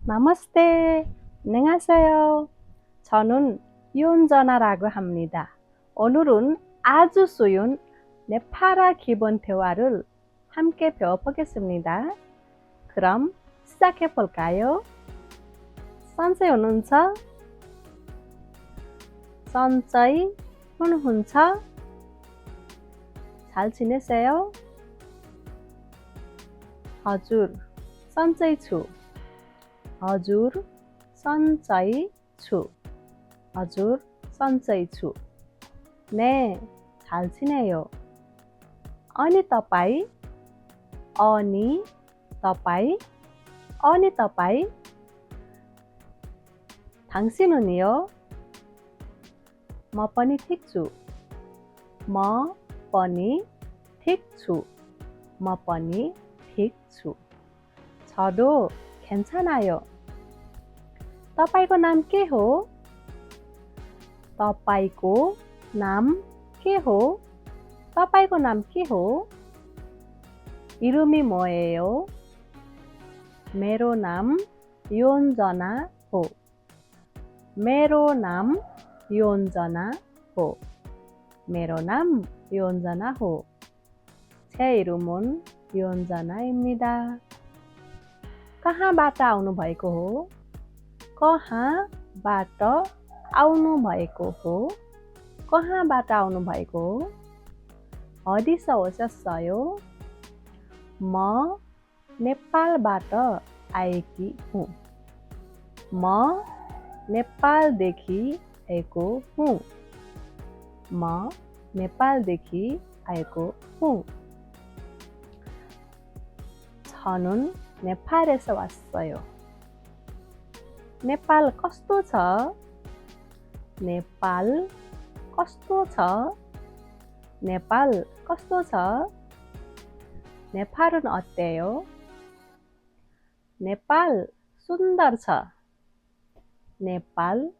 나마스테. 안녕하세요. 저는 유은전아라고 합니다. 오늘은 아주 쉬운 네팔어 기본 대화를 함께 배워보겠습니다. 그럼 시작해 볼까요? सन्चै हुनुहुन्छ? सन्चै हुनुहुन्छ? 잘 지내세요? हजुर सन्चै छु. हजुर सन्चै छु. हजुर सन्चै छु. 네, 잘 지내요. अनि तपाईँ? अनि तपाईँ? अनि तपाईँ? 당신은요? म पनि ठिक छु. म पनि ठिक छु. म पनि ठिक छु. 저도 괜찮아요. तपाईँको नाम के हो? तपाईँको नाम के हो? तपाईँको नाम के हो? 이름이 뭐예요? मेरो नाम योन्जना हो. मेरो नाम योन्जना हो. मेरो नाम योन्जना हो. 제 이름은 योन्जना입니다. कहाँबाट आउनुभएको हो? कहाँबाट आउनुभएको हो? कहाँबाट आउनुभएको हो? 어디서 오셨어요? म नेपालबाट आएकी हुँ. म नेपालदेखि आएको हुँ. म नेपालदेखि आएको हुँ. 저는 네팔에서 왔어요. 네팔 कस्तो छ? नेपाल कस्तो छ? नेपाल कस्तो छ? 네팔은 어때요? नेपाल सुन्दर छ. नेपाल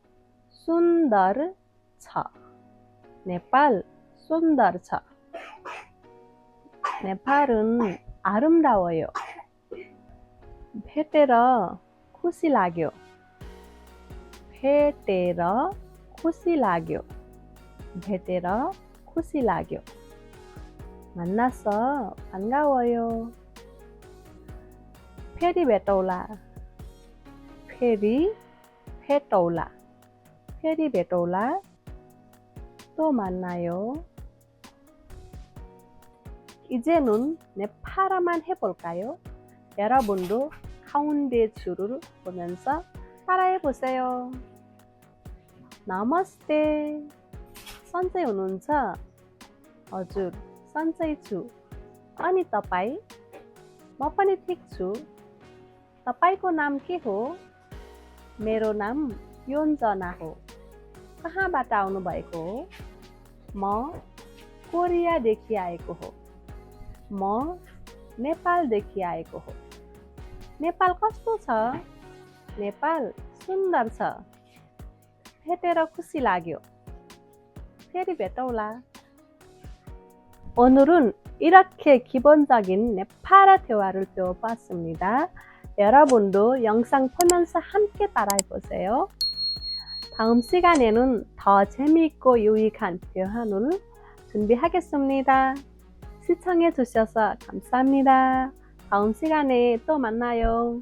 सुन्दर छ. नेपाल सुन्दर छ. 네팔은 아름다워요. भेटेर खुसी लाग्यो. भेटेर खुसी लाग्यो. भेटेर खुसी लाग्यो. 만나서 반가워요. फेरि भेटौला. फेरि भेटौला. फेरि भेटौला. 또 만나요. 이제는 네팔어만 해볼까요? 여러분도 가운데 줄을 보면서 따라해 보세요. नमस्ते. सन्चै हुनुहुन्छ? हजुर सन्चै छु. अनि तपाईँ? म पनि ठिक छु. तपाईँको नाम के हो? मेरो नाम योन्जना हो. कहाँबाट आउनुभएको हो? म कोरियादेखि आएको हो. म नेपालदेखि आएको हो. नेपाल कस्तो छ? नेपाल सुन्दर छ. भेटेर खुसी लाग्यो. फेरि भेटौला. 오늘은 이렇게 기본적인 네팔어 대화를 배워봤습니다. 여러분도 영상 보면서 함께 따라해보세요. 다음 시간에는 더 재미있고 유익한 대화를 준비하겠습니다. 시청해주셔서 감사합니다. 다음 시간에 또 만나요.